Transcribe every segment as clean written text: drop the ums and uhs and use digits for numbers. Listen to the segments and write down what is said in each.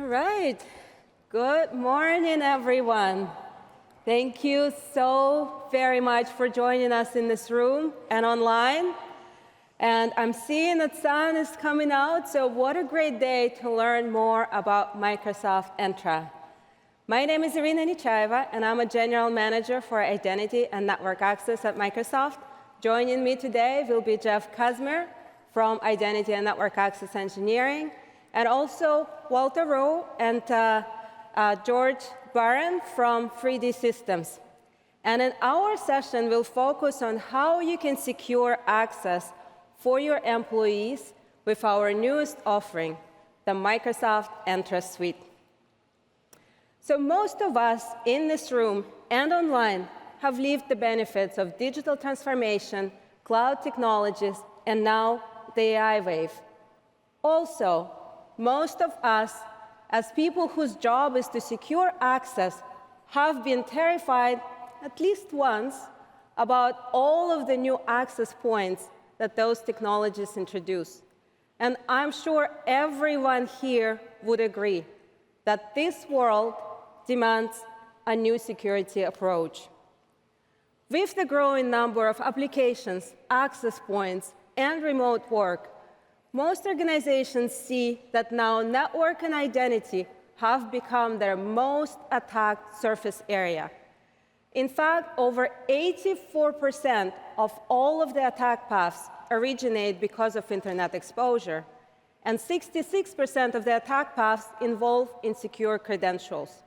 All right. Good morning, everyone. Thank you so very much for joining us in this room and online. And I'm seeing that sun is coming out, so what a great day to learn more about Microsoft Entra. My name is Irina Nechaeva, and I'm a General Manager for Identity and Network Access at Microsoft. Joining me today will be Jef Kazimer from Identity and Network Access Engineering, and also Walter Rowe and George Barron from 3D Systems. And in our session, we'll focus on how you can secure access for your employees with our newest offering, the Microsoft Entra Suite. So most of us in this room and online have lived the benefits of digital transformation, cloud technologies, and now the AI wave. Also, most of us, as people whose job is to secure access, have been terrified at least once about all of the new access points that those technologies introduce. And I'm sure everyone here would agree that this world demands a new security approach. With the growing number of applications, access points, and remote work, most organizations see that now network and identity have become their most attacked surface area. In fact, over 84% of all of the attack paths originate because of internet exposure, and 66% of the attack paths involve insecure credentials.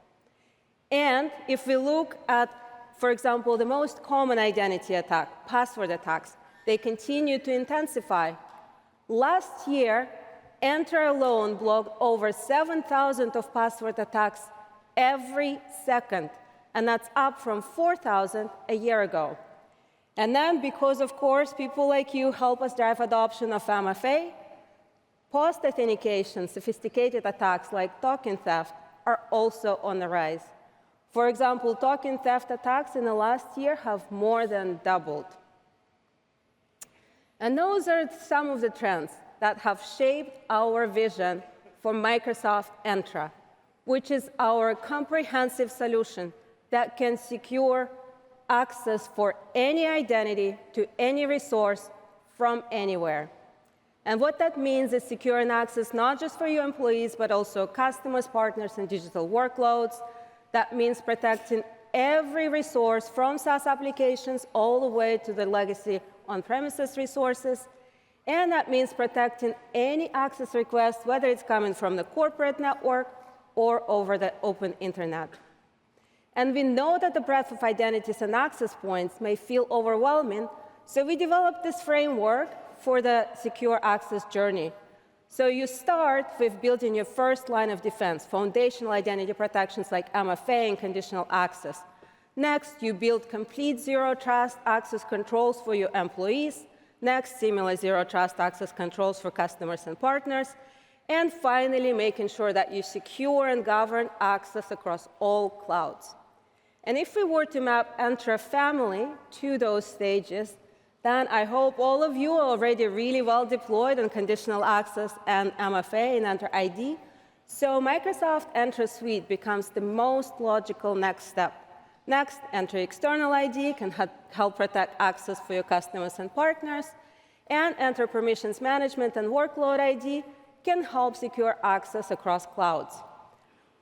And if we look at, for example, the most common identity attack, password attacks, they continue to intensify. Last year, Entra alone blocked over 7,000 of password attacks every second, and that's up from 4,000 a year ago. And then, because, of course, people like you help us drive adoption of MFA, post-authentication, sophisticated attacks like token theft are also on the rise. For example, token theft attacks in the last year have more than doubled. And those are some of the trends that have shaped our vision for Microsoft Entra, which is our comprehensive solution that can secure access for any identity to any resource from anywhere. And what that means is securing access not just for your employees, but also customers, partners, and digital workloads. That means protecting every resource from SaaS applications all the way to the legacy on-premises resources. And that means protecting any access request, whether it's coming from the corporate network or over the open internet. And we know that the breadth of identities and access points may feel overwhelming, so we developed this framework for the secure access journey. So you start with building your first line of defense, foundational identity protections like MFA and conditional access. Next, you build complete zero-trust access controls for your employees. Next, similar zero-trust access controls for customers and partners. And finally, making sure that you secure and govern access across all clouds. And if we were to map Entra family to those stages, then I hope all of you are already really well deployed on conditional access and MFA and Entra ID. So Microsoft Entra Suite becomes the most logical next step. Next, Entra External ID can help protect access for your customers and partners. And Entra Permissions Management and Workload ID can help secure access across clouds.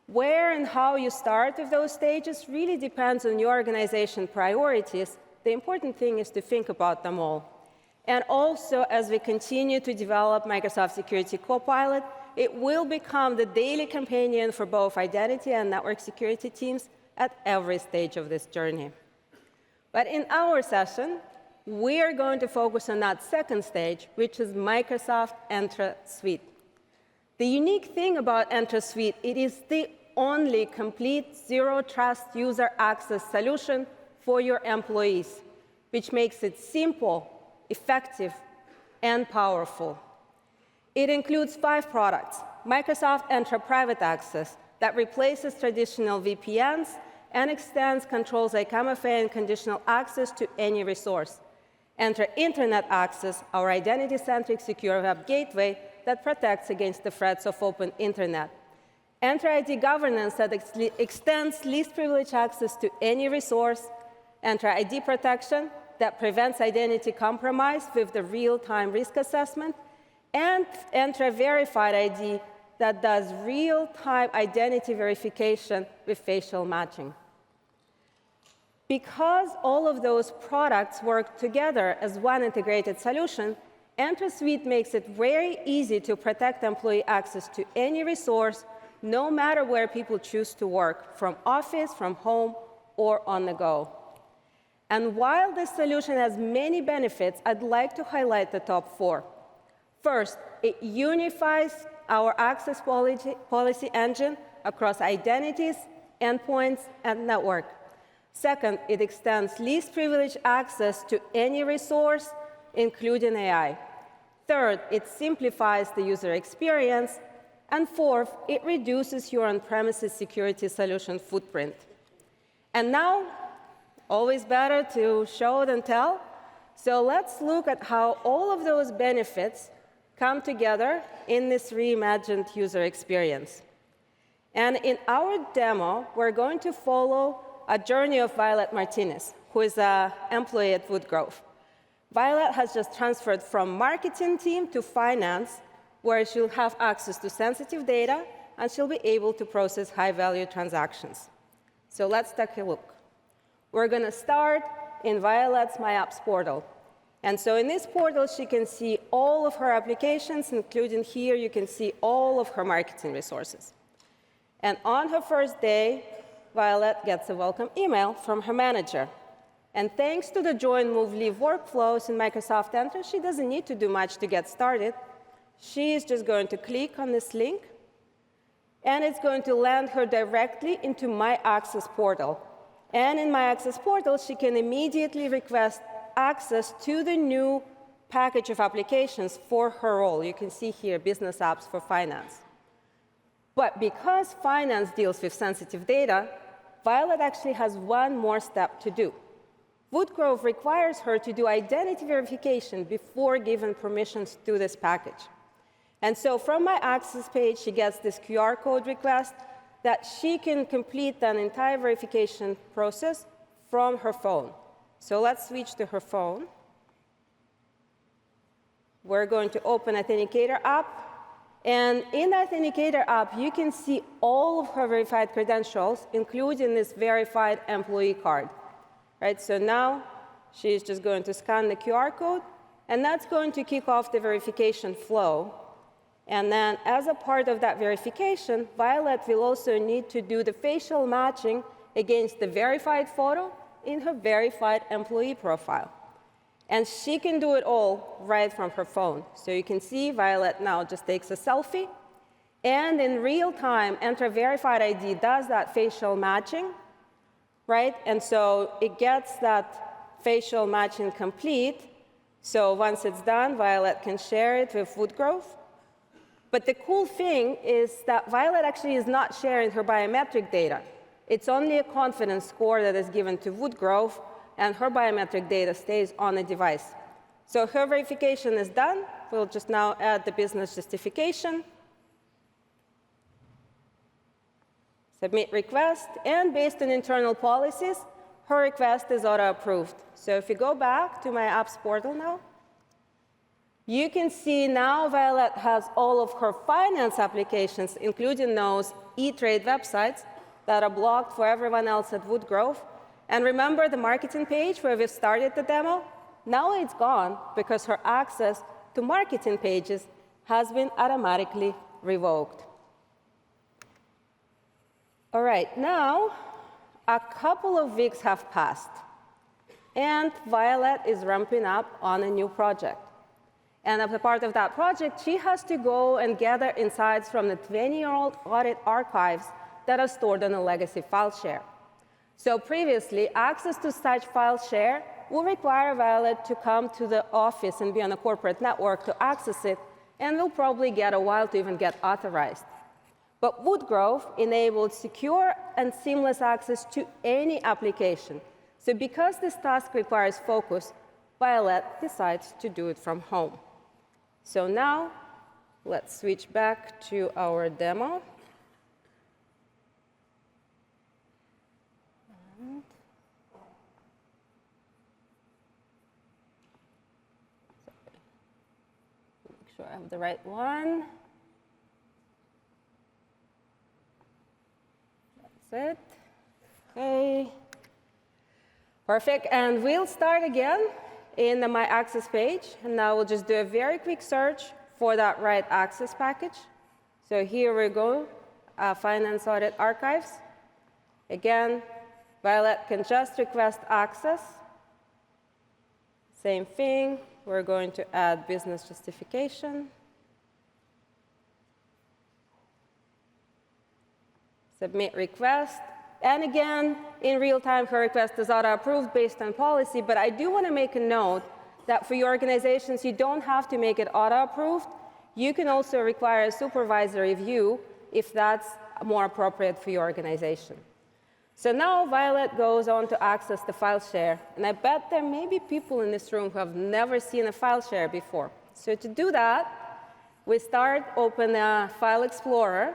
Where and how you start with those stages really depends on your organization priorities. The important thing is to think about them all. And also, as we continue to develop Microsoft Security Copilot, it will become the daily companion for both identity and network security teams at every stage of this journey. But in our session, we are going to focus on that second stage, which is Microsoft Entra Suite. The unique thing about Entra Suite, it is the only complete zero-trust user access solution for your employees, which makes it simple, effective, and powerful. It includes 5 products: Microsoft Entra Private Access, that replaces traditional VPNs and extends controls like MFA and conditional access to any resource. Entra Internet Access, our identity-centric secure web gateway that protects against the threats of open internet. Entra ID governance that extends least privilege access to any resource, Entra ID protection that prevents identity compromise with the real-time risk assessment, and Entra Verified ID that does real-time identity verification with facial matching. Because all of those products work together as one integrated solution, Entra Suite makes it very easy to protect employee access to any resource, no matter where people choose to work, from office, from home, or on the go. And while this solution has many benefits, I'd like to highlight the top 4. First, it unifies our access policy engine across identities, endpoints, and network. Second, it extends least privilege access to any resource, including AI. Third, it simplifies the user experience. And fourth, it reduces your on-premises security solution footprint. And now, always better to show than tell. So let's look at how all of those benefits come together in this reimagined user experience. And in our demo, we're going to follow a journey of Violet Martinez, who is an employee at 𝗦𝗲𝗀𝗀𝗀. Violet has just transferred from marketing team to finance, where she'll have access to sensitive data, and she'll be able to process high-value transactions. So let's take a look. We're going to start in Violet's My Apps portal. And so in this portal, she can see all of her applications, including here, you can see all of her marketing resources. And on her first day, Violet gets a welcome email from her manager. And thanks to the join, move, leave workflows in Microsoft Entra, she doesn't need to do much to get started. She is just going to click on this link, and it's going to land her directly into My Access portal. And in My Access portal, she can immediately request access to the new package of applications for her role. You can see here, business apps for finance. But because finance deals with sensitive data, Violet actually has one more step to do. 𝗦𝗲𝗀𝗀𝗀𝗀 requires her to do identity verification before giving permissions to this package. And so from My Access page, she gets this QR code request that she can complete an entire verification process from her phone. So let's switch to her phone. We're going to open Authenticator app. And in the Authenticator app, you can see all of her verified credentials, including this verified employee card. Right? So now she's just going to scan the QR code, and that's going to kick off the verification flow. And then as a part of that verification, Violet will also need to do the facial matching against the verified photo in her verified employee profile. And she can do it all right from her phone. So you can see Violet now just takes a selfie. And in real time, Entra Verified ID does that facial matching, right? And so it gets that facial matching complete. So once it's done, Violet can share it with 𝗦𝗲𝗀𝗀𝗀. But the cool thing is that Violet actually is not sharing her biometric data. It's only a confidence score that is given to 𝗦𝗲𝗀𝗀𝗀, and her biometric data stays on the device. So her verification is done. We'll just now add the business justification, submit request, and based on internal policies, her request is auto-approved. So if you go back to My Apps portal now, you can see now Violet has all of her finance applications, including those e-trade websites that are blocked for everyone else at 𝗦𝗲𝗀𝗀𝗀. And remember the marketing page where we started the demo? Now it's gone because her access to marketing pages has been automatically revoked. All right, now a couple of weeks have passed, and Violet is ramping up on a new project. And as a part of that project, she has to go and gather insights from the 20-year-old audit archives that are stored on a legacy file share. So previously, access to such file share will require Violet to come to the office and be on a corporate network to access it, and will probably get a while to even get authorized. But 𝗦𝗲𝗀𝗀𝗀𝗀 enabled secure and seamless access to any application. So because this task requires focus, Violet decides to do it from home. So now, let's switch back to our demo. sure I have the right one. That's it. Okay. Perfect. And we'll start again in the My Access page. And now we'll just do a very quick search for that right access package. So here we go, Finance Audit Archives. Again, 𝗦𝗲𝗀𝗀 can just request access. Same thing. We're going to add business justification. Submit request. And again, in real time, her request is auto-approved based on policy. But I do want to make a note that for your organizations, you don't have to make it auto-approved. You can also require a supervisory review if that's more appropriate for your organization. So now 𝗦𝗲𝗀 goes on to access the file share. And I bet there may be people in this room who have never seen a file share before. So to do that, we open a File Explorer,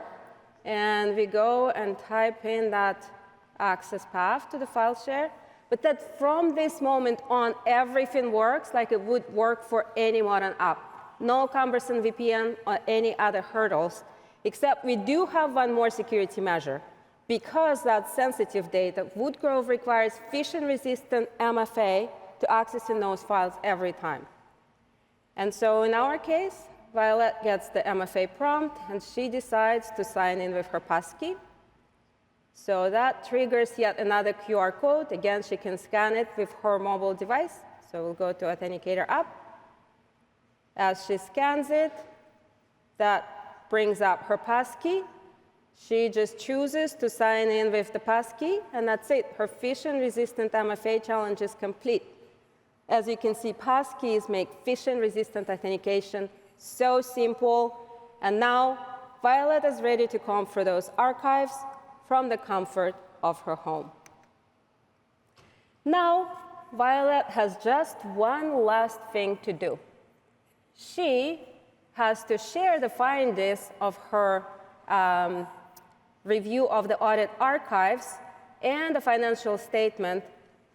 and we go and type in that access path to the file share. But that from this moment on, everything works like it would work for any modern app. No cumbersome VPN or any other hurdles, except we do have one more security measure. Because that's sensitive data, 𝗬𝗲𝗀𝗀𝗀 requires phishing-resistant MFA to accessing those files every time. And so in our case, 𝗦𝗲𝗀 gets the MFA prompt, and she decides to sign in with her passkey. So that triggers yet another QR code. Again, she can scan it with her mobile device. So we'll go to Authenticator app. As she scans it, that brings up her passkey. She just chooses to sign in with the passkey, and that's it. Her phishing-resistant MFA challenge is complete. As you can see, passkeys make phishing-resistant authentication so simple. And now 𝗦𝗲𝗀 is ready to comb through those archives from the comfort of her home. Now, 𝗦𝗲𝗀 has just one last thing to do. She has to share the findings of her review of the audit archives and the financial statement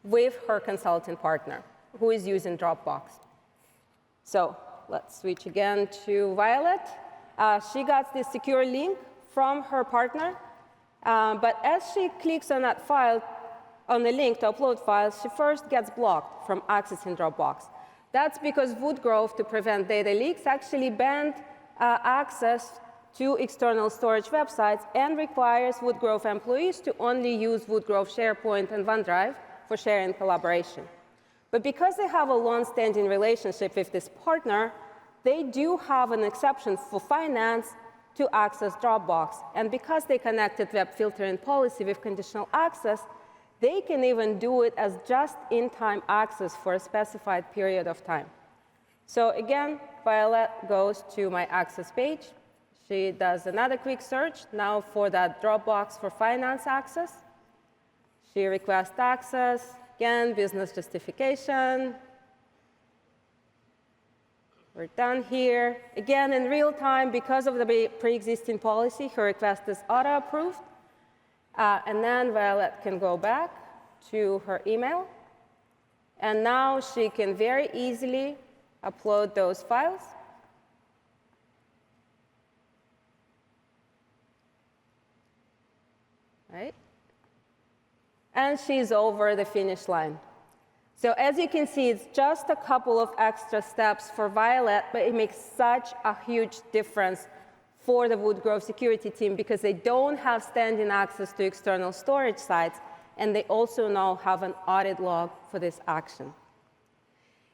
with her consulting partner, who is using Dropbox. So let's switch again to 𝗦𝗲𝗀. She got this secure link from her partner, but as she clicks on that file, on the link to upload files, she first gets blocked from accessing Dropbox. That's because 𝗬𝗲𝗀, to prevent data leaks, actually banned access to external storage websites and requires 𝗬𝗲𝗀 employees to only use 𝗬𝗲𝗀 SharePoint and OneDrive for sharing collaboration. But because they have a long-standing relationship with this partner, they do have an exception for finance to access Dropbox. And because they connected web filtering policy with conditional access, they can even do it as just-in-time access for a specified period of time. So again, 𝗦𝗲𝗀 goes to my access page. She does another quick search now for that Dropbox for finance access. She requests access. Again, business justification. We're done here. Again, in real time, because of the pre-existing policy, her request is auto-approved. And then 𝗦𝗲𝗀 can go back to her email. And now she can very easily upload those files. Right? And she's over the finish line. So as you can see, it's just a couple of extra steps for 𝗦𝗲𝗀, but it makes such a huge difference for the 𝗬𝗲𝗀𝗀 security team because they don't have standing access to external storage sites, and they also now have an audit log for this action.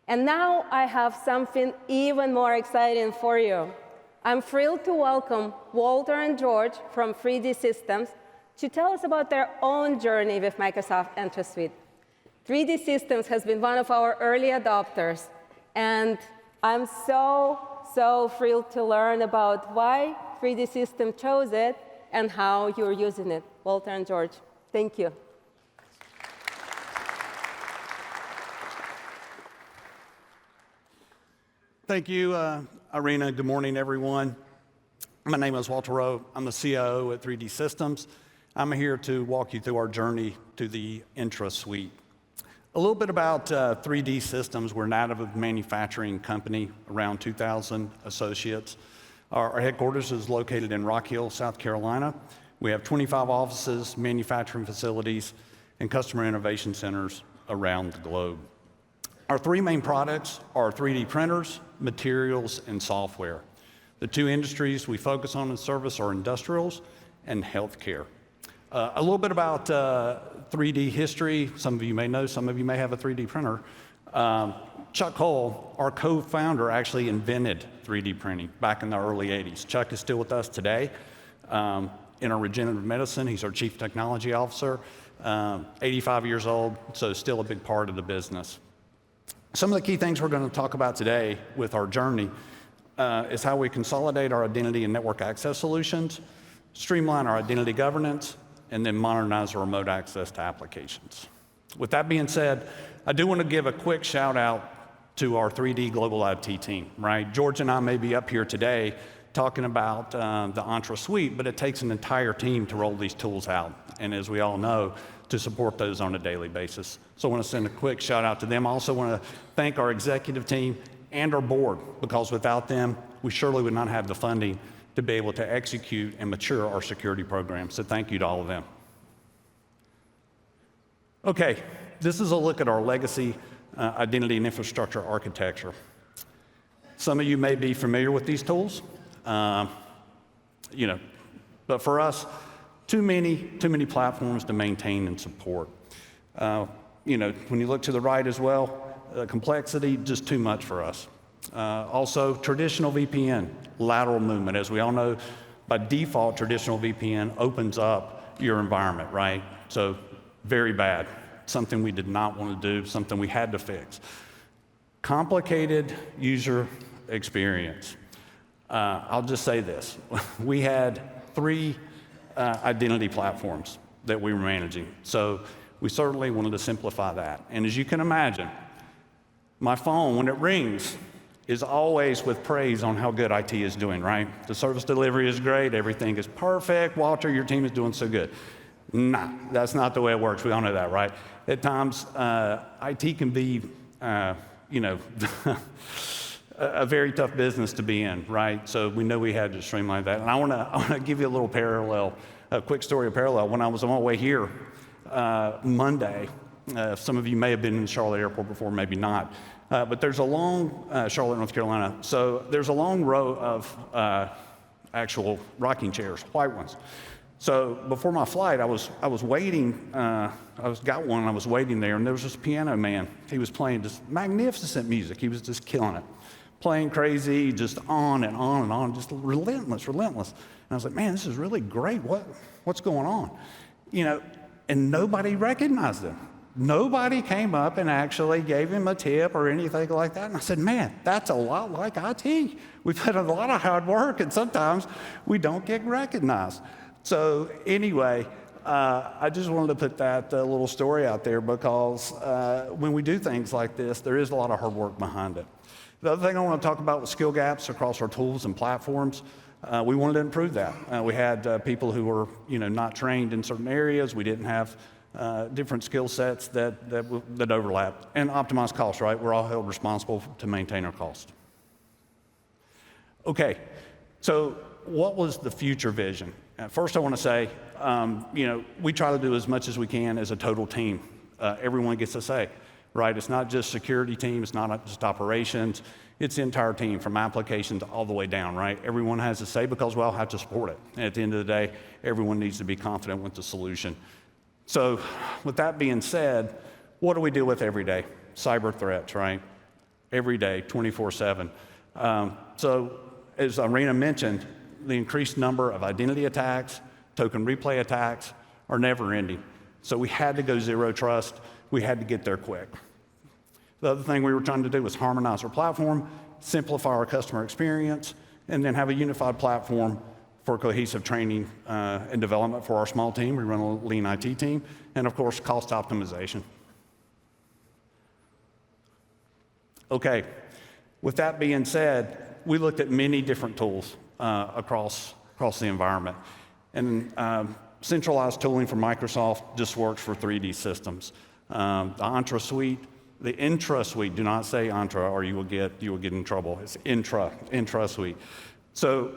And now I have something even more exciting for you. I'm thrilled to welcome Walter and George from 3D Systems to tell us about their own journey with Microsoft Entra Suite. 3D Systems has been one of our early adopters, and I'm so thrilled to learn about why 3D Systems chose it and how you're using it. Walter and George, thank you. Thank you, Irina. Good morning, everyone. My name is Walter Rowe. I'm the CIO at 3D Systems. I'm here to walk you through our journey to the Entra Suite. A little bit about 3D Systems. We're an additive manufacturing company, around 2,000 associates. Our headquarters is located in Rock Hill, South Carolina. We have 25 offices, manufacturing facilities, and customer innovation centers around the globe. Our three main products are 3D printers, materials, and software. The two industries we focus on and service are industrials and healthcare. A little bit about 3D history. Some of you may know, some of you may have a 3D printer. Chuck Hull, our co-founder, actually invented 3D printing back in the early 80s. Chuck is still with us today in our regenerative medicine. He's our chief technology officer, 85 years old, so still a big part of the business. Some of the key things we're going to talk about today with our journey is how we consolidate our identity and network access solutions, streamline our identity governance, and then modernize our remote access to applications. With that being said, I do want to give a quick shout out to our 3D Global IT team, right? George and I may be up here today talking about the Entra Suite, but it takes an entire team to roll these tools out. And as we all know, to support those on a daily basis. So I want to send a quick shout out to them. I also want to thank our executive team and our board, because without them, we surely would not have the funding to be able to execute and mature our security program. So thank you to all of them. Okay, this is a look at our legacy identity and infrastructure architecture. Some of you may be familiar with these tools, but for us, too many platforms to maintain and support. When you look to the right as well, complexity, just too much for us. Also, traditional VPN, lateral movement. As we all know, by default, traditional VPN opens up your environment, right? So very bad. Something we did not want to do, something we had to fix. Complicated user experience. I'll just say this. We had 3 identity platforms that we were managing. So we certainly wanted to simplify that. And as you can imagine, my phone, when it rings, is always with praise on how good IT is doing, right? The service delivery is great, everything is perfect. Walter, your team is doing so good. Nah, that's not the way it works. We all know that, right? At times, IT can be, a very tough business to be in, right? So we know we had to streamline that. And I want to give you a little parallel, a quick story of parallel. When I was on my way here Monday, some of you may have been in Charlotte Airport before, maybe not. But there's a long, Charlotte, North Carolina, so there's a long row of actual rocking chairs, white ones. So before my flight, I was waiting, got one, and I was waiting there, and there was this piano man. He was playing just magnificent music. He was just killing it. Playing crazy, just on and on and on, just relentless. And I was like, man, this is really great. What's going on? And nobody recognized him. Nobody came up and actually gave him a tip or anything like that. And I said, man, that's a lot like IT. We put in a lot of hard work, and sometimes we don't get recognized. So anyway, I just wanted to put that little story out there, because when we do things like this, there is a lot of hard work behind it. The other thing I want to talk about was skill gaps across our tools and platforms. We wanted to improve that. We had people who were, not trained in certain areas. We didn't have different skill sets that overlap, and optimize costs, right? We're all held responsible to maintain our cost. Okay, so what was the future vision? First, I want to say, we try to do as much as we can as a total team. Everyone gets a say, right? It's not just security team, it's not just operations, it's the entire team from applications all the way down, right? Everyone has a say because we all have to support it. And at the end of the day, everyone needs to be confident with the solution. So with that being said, what do we deal with every day? Cyber threats, right? Every day, 24/7. So as Irina mentioned, the increased number of identity attacks, token replay attacks are never ending. So we had to go zero trust. We had to get there quick. The other thing we were trying to do was harmonize our platform, simplify our customer experience, and then have a unified platform for cohesive training and development for our small team. We run a lean IT team, and of course, cost optimization. Okay, with that being said, we looked at many different tools across the environment. And centralized tooling from Microsoft just works for 3D systems. the Entra Suite, the Entra Suite. Do not say Entra, or you will get in trouble. It's Entra Suite. So,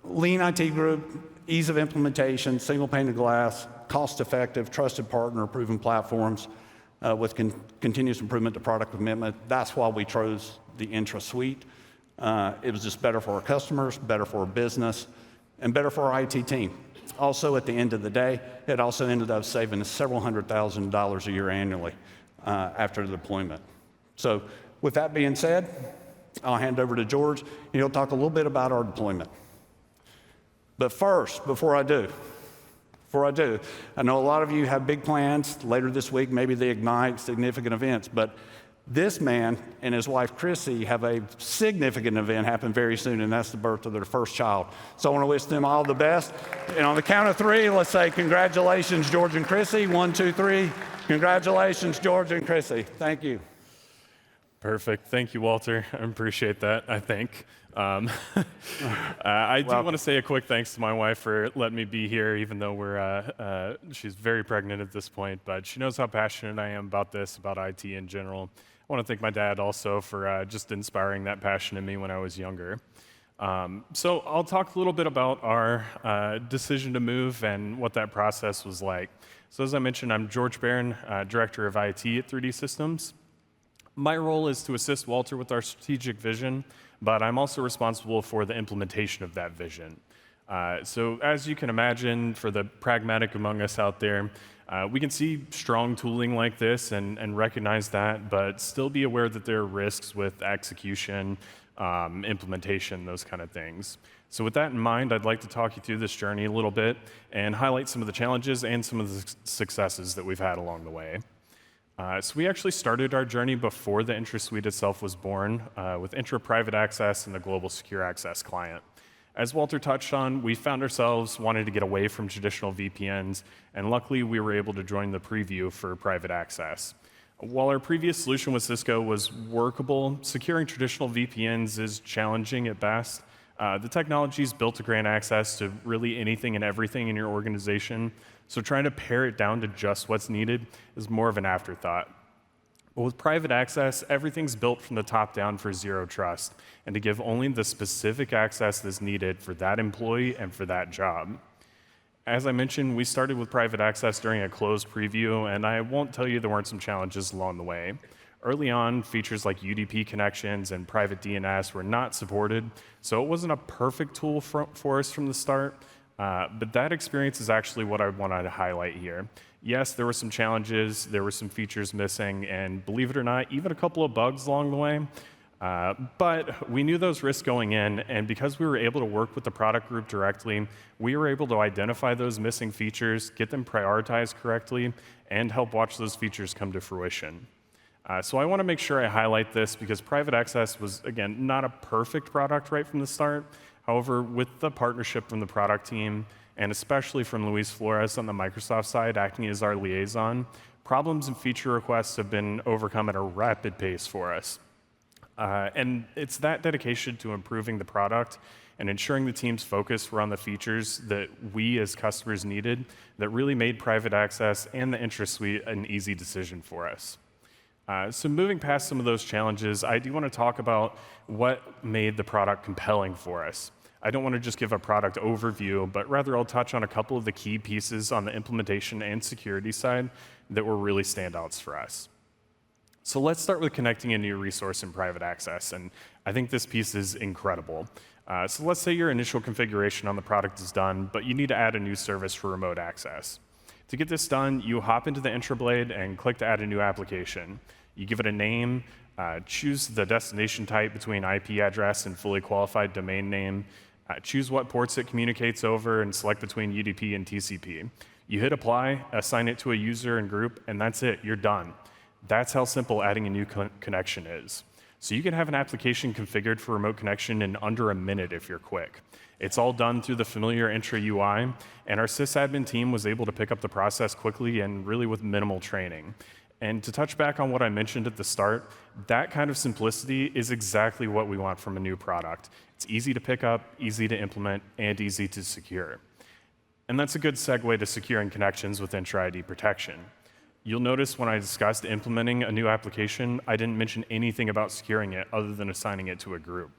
lean IT group, ease of implementation, single pane of glass, cost-effective, trusted partner, proven platforms with continuous improvement to product commitment. That's why we chose the Entra Suite. It was just better for our customers, better for our business, and better for our IT team. Also, at the end of the day, it also ended up saving us several $100,000 a year annually after the deployment. So with that being said, I'll hand over to George, and he'll talk a little bit about our deployment. But first, before I do, I know a lot of you have big plans later this week, maybe the Ignite, significant events, but this man and his wife, Chrissy, have a significant event happen very soon, and that's the birth of their first child. So I want to wish them all the best. And on the count of three, let's say congratulations, George and Chrissy. 1, 2, 3. Congratulations, George and Chrissy. Thank you. Perfect. Thank you, Walter. I appreciate that, I think. I do want to say a quick thanks to my wife for letting me be here, even though she's very pregnant at this point, but she knows how passionate I am about this, about IT in general. I want to thank my dad also for just inspiring that passion in me when I was younger. So I'll talk a little bit about our decision to move and what that process was like. So as I mentioned, I'm George Barron, Director of IT at 3D Systems. My role is to assist Walter with our strategic vision, but I'm also responsible for the implementation of that vision. So as you can imagine, for the pragmatic among us out there, we can see strong tooling like this and recognize that, but still be aware that there are risks with execution, implementation, those kind of things. So with that in mind, I'd like to talk you through this journey a little bit and highlight some of the challenges and some of the successes that we've had along the way. So we actually started our journey before the Entra Suite itself was born with Entra Private Access and the Global Secure Access client. As Walter touched on, we found ourselves wanting to get away from traditional VPNs, and luckily we were able to join the preview for private access. While our previous solution with Cisco was workable, securing traditional VPNs is challenging at best. The technology is built to grant access to really anything and everything in your organization, so trying to pare it down to just what's needed is more of an afterthought. But with private access, everything's built from the top down for zero trust, and to give only the specific access that's needed for that employee and for that job. As I mentioned, we started with private access during a closed preview, and I won't tell you there weren't some challenges along the way. Early on, features like UDP connections and private DNS were not supported, so it wasn't a perfect tool for us from the start, but that experience is actually what I wanted to highlight here. Yes, there were some challenges, there were some features missing, and believe it or not, even a couple of bugs along the way. But we knew those risks going in, and because we were able to work with the product group directly, we were able to identify those missing features, get them prioritized correctly, and help watch those features come to fruition. So I want to make sure I highlight this because private access was, again, not a perfect product right from the start. However, with the partnership from the product team, and especially from Luis Flores on the Microsoft side acting as our liaison, problems and feature requests have been overcome at a rapid pace for us. And it's that dedication to improving the product and ensuring the team's focus were on the features that we as customers needed that really made private access and the Entra Suite an easy decision for us. So moving past some of those challenges, I do want to talk about what made the product compelling for us. I don't want to just give a product overview, but rather I'll touch on a couple of the key pieces on the implementation and security side that were really standouts for us. So let's start with connecting a new resource in private access, and I think this piece is incredible. So let's say your initial configuration on the product is done, but you need to add a new service for remote access. To get this done, you hop into the Entra blade and click to add a new application. You give it a name, choose the destination type between IP address and fully qualified domain name, choose what ports it communicates over, and select between UDP and TCP. You hit apply, assign it to a user and group, and that's it, you're done. That's how simple adding a new connection is. So you can have an application configured for remote connection in under a minute if you're quick. It's all done through the familiar Entra UI, and our sysadmin team was able to pick up the process quickly and really with minimal training. And to touch back on what I mentioned at the start, that kind of simplicity is exactly what we want from a new product. It's easy to pick up, easy to implement, and easy to secure. And that's a good segue to securing connections with Entra ID protection. You'll notice when I discussed implementing a new application, I didn't mention anything about securing it other than assigning it to a group.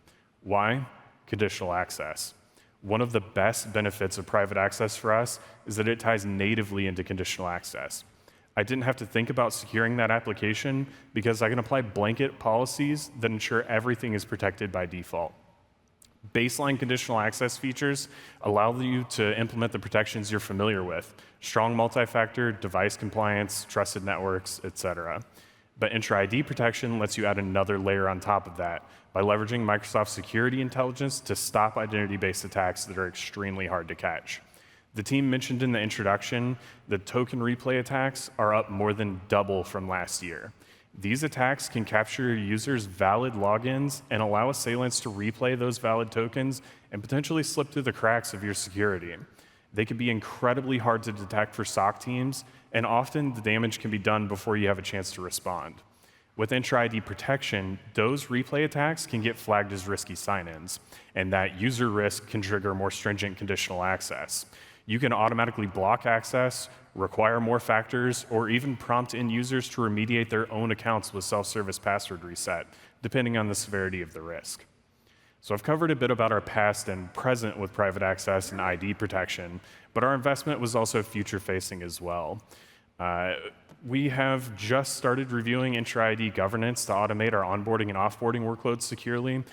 Why? Conditional access. One of the best benefits of private access for us is that it ties natively into conditional access. I didn't have to think about securing that application because I can apply blanket policies that ensure everything is protected by default. Baseline conditional access features allow you to implement the protections you're familiar with: strong multi-factor, device compliance, trusted networks, etc. But Entra ID protection lets you add another layer on top of that by leveraging Microsoft's security intelligence to stop identity-based attacks that are extremely hard to catch. The team mentioned in the introduction that token replay attacks are up more than double from last year. These attacks can capture your users' valid logins and allow assailants to replay those valid tokens and potentially slip through the cracks of your security. They can be incredibly hard to detect for SOC teams, and often the damage can be done before you have a chance to respond. With Entra ID protection, those replay attacks can get flagged as risky sign-ins, and that user risk can trigger more stringent conditional access. You can automatically block access, require more factors, or even prompt end users to remediate their own accounts with self-service password reset, depending on the severity of the risk. So I've covered a bit about our past and present with private access and ID protection, but our investment was also future-facing as well. We have just started reviewing Entra ID governance to automate our onboarding and offboarding workloads securely.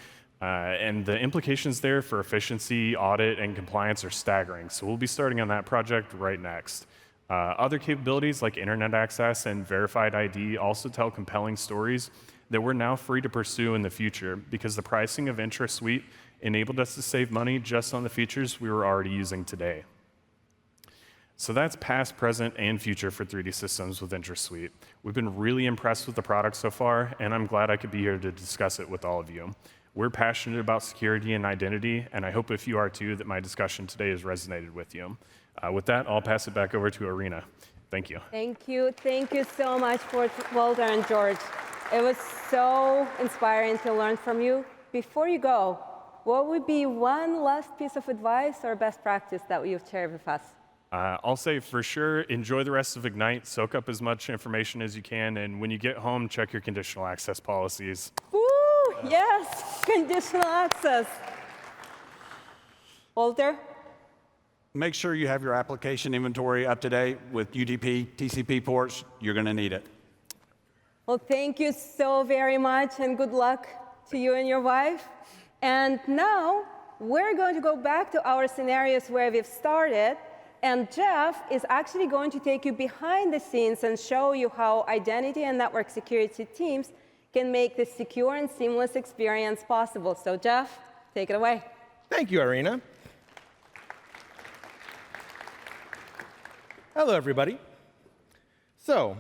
And the implications there for efficiency, audit, and compliance are staggering. So we'll be starting on that project right next. Other capabilities like internet access and verified ID also tell compelling stories that we're now free to pursue in the future because the pricing of Entra Suite enabled us to save money just on the features we were already using today. So that's past, present, and future for 3D Systems with Entra Suite. We've been really impressed with the product so far, and I'm glad I could be here to discuss it with all of you. We're passionate about security and identity, and I hope if you are too, that my discussion today has resonated with you. With that, I'll pass it back over to Irina. Thank you. Thank you. Thank you so much for Walter and George. It was so inspiring to learn from you. Before you go, what would be one last piece of advice or best practice that you've shared with us? I'll say for sure, enjoy the rest of Ignite, soak up as much information as you can, and when you get home, check your conditional access policies. Woo! Yes, conditional access. Walter? Make sure you have your application inventory up to date with UDP, TCP ports. You're going to need it. Well, thank you so very much, and good luck to you and your wife. And now, we're going to go back to our scenarios where we've started, and Jef is actually going to take you behind the scenes and show you how identity and network security teams can make this secure and seamless experience possible. So, Jef, take it away. Thank you, Irina. Hello, everybody. So,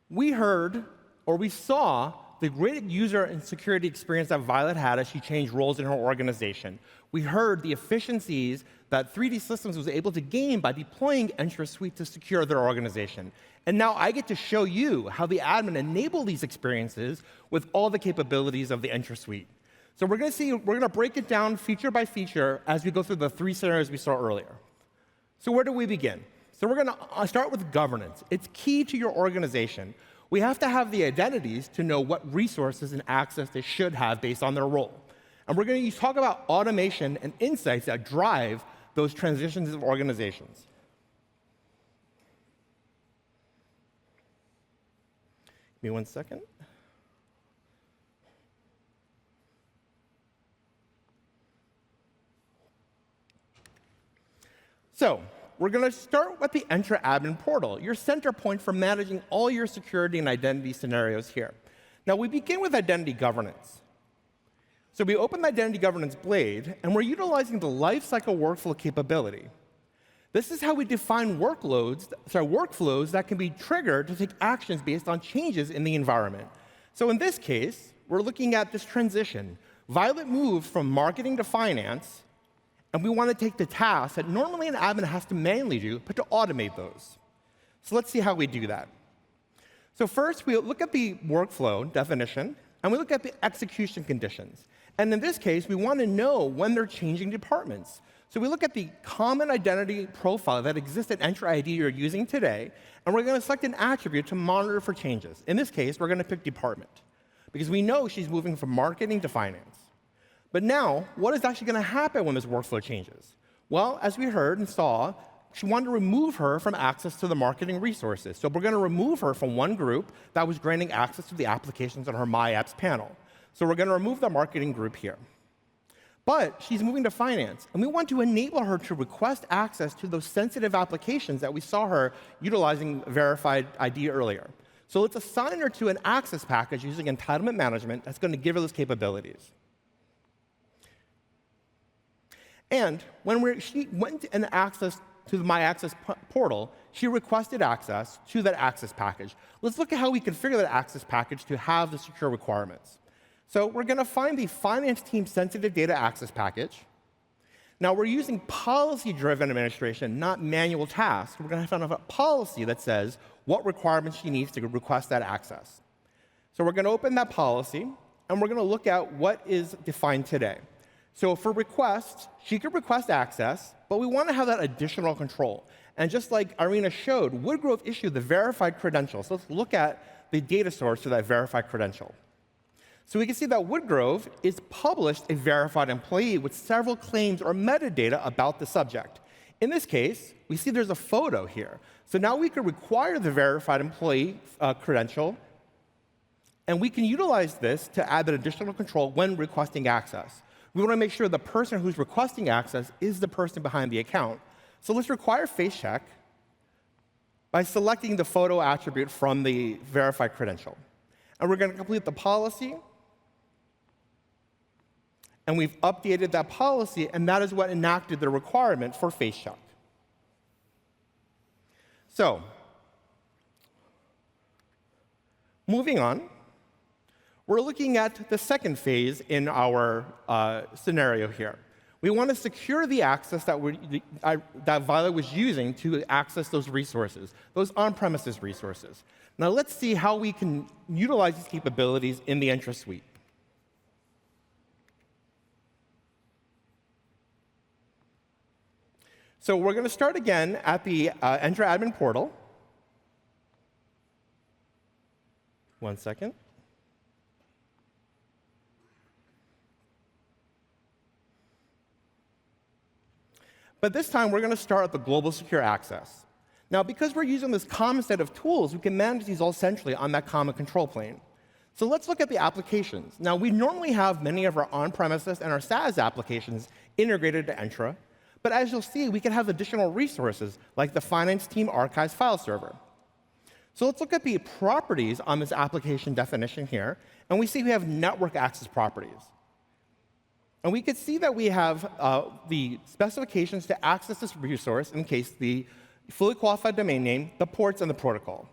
we heard, or we saw, the great user and security experience that Violet had as she changed roles in her organization. We heard the efficiencies that 3D Systems was able to gain by deploying Entra Suite to secure their organization. And now I get to show you how the admin enabled these experiences with all the capabilities of the Entra Suite. So we're going to break it down feature by feature as we go through the 3 scenarios we saw earlier. So where do we begin? So we're going to start with governance. It's key to your organization. We have to have the identities to know what resources and access they should have based on their role. And we're going to talk about automation and insights that drive those transitions of organizations. Give me 1 second. So we're going to start with the Entra Admin Portal, your center point for managing all your security and identity scenarios here. Now, we begin with identity governance. So we open the Identity Governance blade, and we're utilizing the lifecycle workflow capability. This is how we define workflows that can be triggered to take actions based on changes in the environment. So in this case, we're looking at this transition. Violet moved from marketing to finance, and we want to take the tasks that normally an admin has to manually do, but to automate those. So let's see how we do that. So first, we look at the workflow definition, and we look at the execution conditions. And in this case, we want to know when they're changing departments. So we look at the common identity profile that exists in Entra ID you're using today, and we're going to select an attribute to monitor for changes. In this case, we're going to pick department, because we know she's moving from marketing to finance. But now, what is actually going to happen when this workflow changes? Well, as we heard and saw, she wanted to remove her from access to the marketing resources. So we're going to remove her from one group that was granting access to the applications on her My Apps panel. So we're going to remove the marketing group here. But she's moving to finance, and we want to enable her to request access to those sensitive applications that we saw her utilizing verified ID earlier. So let's assign her to an access package using entitlement management that's going to give her those capabilities. And when she went and accessed to the My Access portal, she requested access to that access package. Let's look at how we configure that access package to have the secure requirements. So we're going to find the finance team sensitive data access package. Now we're using policy-driven administration, not manual tasks. We're going to find a policy that says what requirements she needs to request that access. So we're going to open that policy, and we're going to look at what is defined today. So for requests, she could request access, but we want to have that additional control. And just like Irina showed, 𝗦𝗲𝗀𝗀𝗀 issued the verified credential. So let's look at the data source for that verified credential. So we can see that 𝗦𝗲𝗀𝗀𝗀 is published a verified employee with several claims or metadata about the subject. In this case, we see there's a photo here. So now we can require the verified employee credential, and we can utilize this to add that additional control when requesting access. We want to make sure the person who's requesting access is the person behind the account. So let's require face check by selecting the photo attribute from the verified credential. And we're going to complete the policy. And we've updated that policy, and that is what enacted the requirement for face check. So, moving on, we're looking at the second phase in our scenario here. We want to secure the access that 𝗦𝗲𝗀𝗀𝗀 was using to access those resources, those on-premises resources. Now let's see how we can utilize these capabilities in the Entra Suite. So we're going to start again at the Entra admin portal. One second. But this time, we're going to start at the global secure access. Now, because we're using this common set of tools, we can manage these all centrally on that common control plane. So let's look at the applications. Now, we normally have many of our on-premises and our SaaS applications integrated to Entra. But as you'll see, we can have additional resources, like the finance team archives file server. So let's look at the properties on this application definition here, and we see we have network access properties. And we can see that we have the specifications to access this resource, in case the fully qualified domain name, the ports, and the protocol.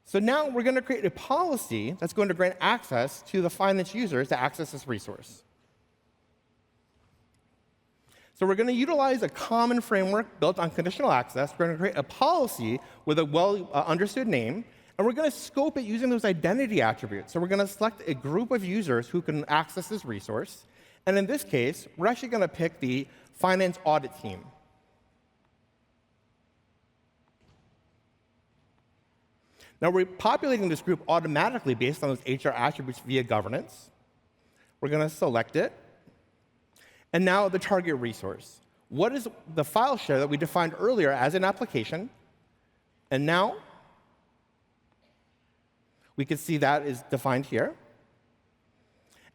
So now we're going to create a policy that's going to grant access to the finance users to access this resource. So we're going to utilize a common framework built on conditional access. We're going to create a policy with a well-understood name, and we're going to scope it using those identity attributes. So we're going to select a group of users who can access this resource. And in this case, we're actually going to pick the finance audit team. Now, we're populating this group automatically based on those HR attributes via governance. We're going to select it. And now the target resource. What is the file share that we defined earlier as an application? And now we can see that is defined here.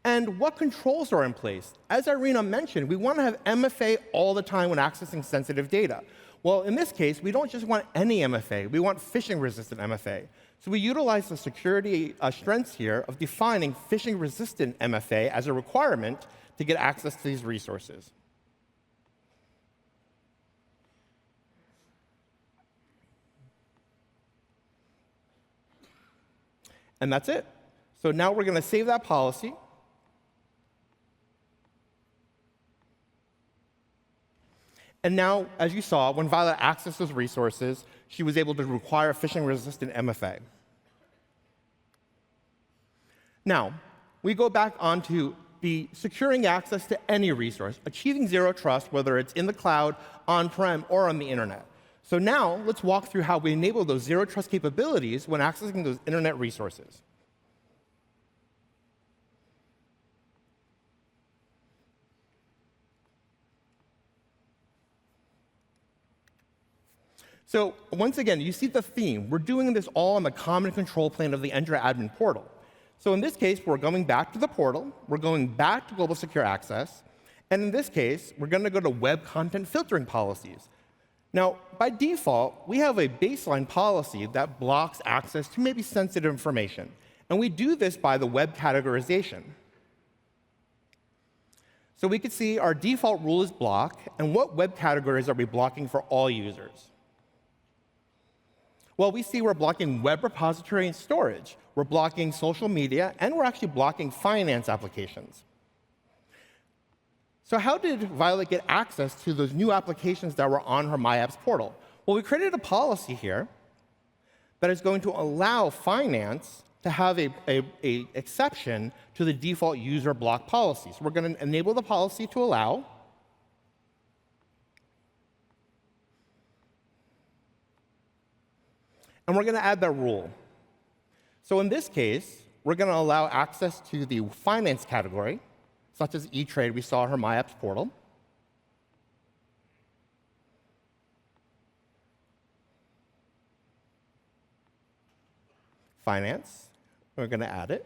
And what controls are in place? As Irina mentioned, we want to have MFA all the time when accessing sensitive data. Well, in this case, we don't just want any MFA. We want phishing-resistant MFA. So we utilize the security strengths here of defining phishing-resistant MFA as a requirement to get access to these resources. And that's it. So now we're going to save that policy. And now, as you saw, when Violet accessed those resources, she was able to require phishing-resistant MFA. Now, we go back onto be securing access to any resource, achieving zero trust, whether it's in the cloud, on-prem, or on the internet. So now, let's walk through how we enable those zero trust capabilities when accessing those internet resources. So once again, you see the theme. We're doing this all on the common control plane of the Entra admin portal. So in this case, we're going back to the portal. We're going back to global secure access. And in this case, we're going to go to web content filtering policies. Now, by default, we have a baseline policy that blocks access to maybe sensitive information. And we do this by the web categorization. So we can see our default rule is block, and what web categories are we blocking for all users? Well, we see we're blocking web repository and storage. We're blocking social media, and we're actually blocking finance applications. So how did Violet get access to those new applications that were on her My Apps portal? Well, we created a policy here that is going to allow finance to have an exception to the default user block policy. So we're going to enable the policy to allow. And we're going to add that rule. So in this case, we're going to allow access to the finance category, such as E-Trade we saw in her My Apps portal. Finance. We're going to add it.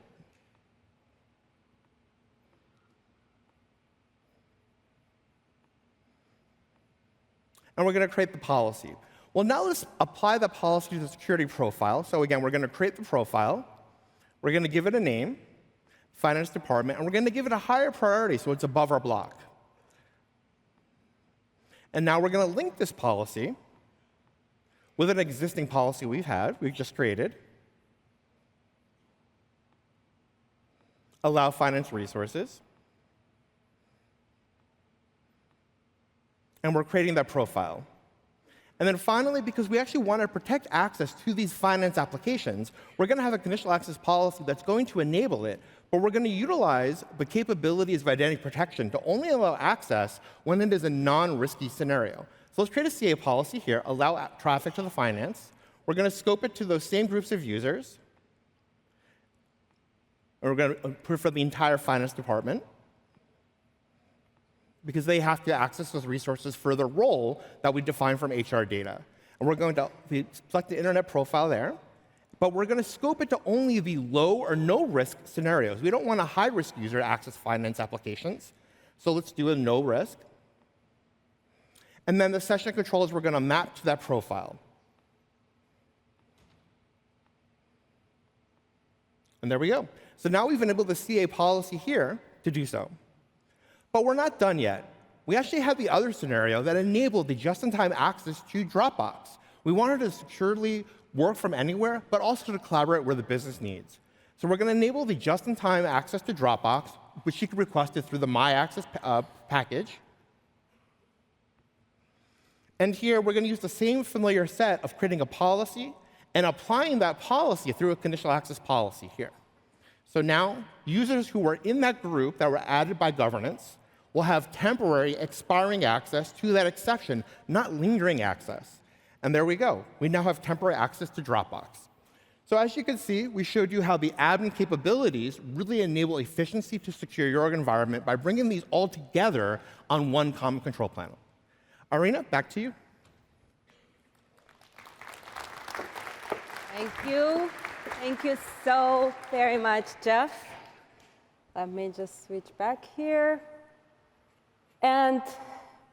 And we're going to create the policy. Well, now let's apply the policy to the security profile. So again, we're going to create the profile. We're going to give it a name, finance department, and we're going to give it a higher priority so it's above our block. And now we're going to link this policy with an existing policy we've just created. Allow finance resources. And we're creating that profile. And then finally, because we actually want to protect access to these finance applications, we're going to have a conditional access policy that's going to enable it, but we're going to utilize the capabilities of identity protection to only allow access when it is a non-risky scenario. So let's create a CA policy here, allow traffic to the finance. We're going to scope it to those same groups of users. And we're going to approve for the entire finance department, because they have to access those resources for the role that we define from HR data. And we're going to select the internet profile there, but we're going to scope it to only the low or no risk scenarios. We don't want a high risk user to access finance applications, so let's do a no risk. And then the session controls we're going to map to that profile. And there we go. So now we've enabled the CA policy here to do so. But we're not done yet. We actually have the other scenario that enabled the just-in-time access to Dropbox. We wanted to securely work from anywhere, but also to collaborate where the business needs. So we're going to enable the just-in-time access to Dropbox, which you can request it through the My Access package. And here, we're going to use the same familiar set of creating a policy and applying that policy through a conditional access policy here. So now, users who were in that group that were added by governance will have temporary expiring access to that exception, not lingering access. And there we go. We now have temporary access to Dropbox. So as you can see, we showed you how the admin capabilities really enable efficiency to secure your environment by bringing these all together on one common control plane. Irina, back to you. Thank you. Thank you so very much, Jef. Let me just switch back here. And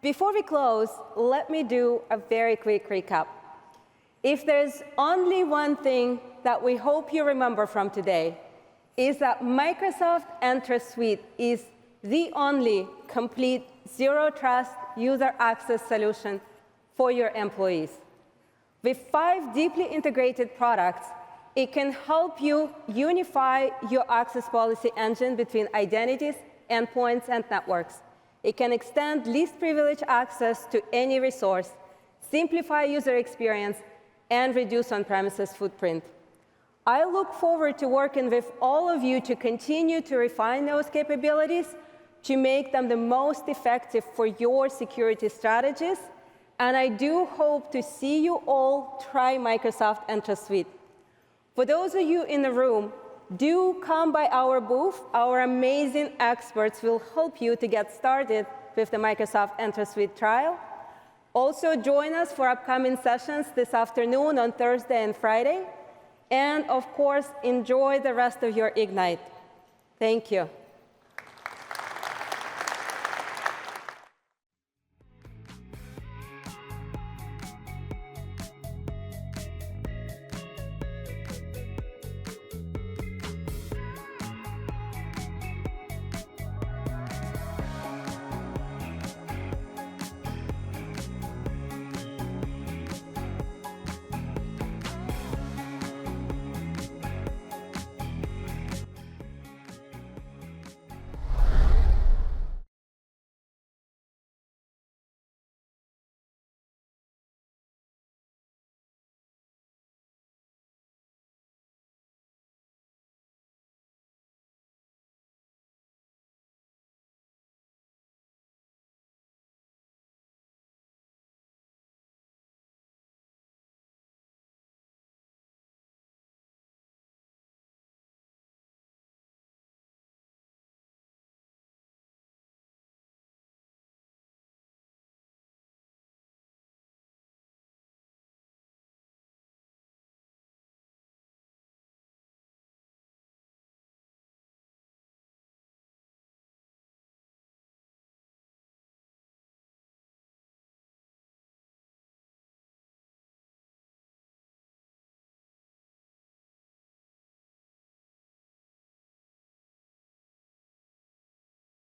before we close, let me do a very quick recap. If there's only one thing that we hope you remember from today, is that Microsoft Entra Suite is the only complete zero-trust user access solution for your employees. With 5 deeply integrated products, it can help you unify your access policy engine between identities, endpoints, and networks. It can extend least privilege access to any resource, simplify user experience, and reduce on-premises footprint. I look forward to working with all of you to continue to refine those capabilities, to make them the most effective for your security strategies. And I do hope to see you all try Microsoft Entra Suite. For those of you in the room, do come by our booth. Our amazing experts will help you to get started with the Microsoft Entra Suite trial. Also, join us for upcoming sessions this afternoon on Thursday and Friday. And of course, enjoy the rest of your Ignite. Thank you.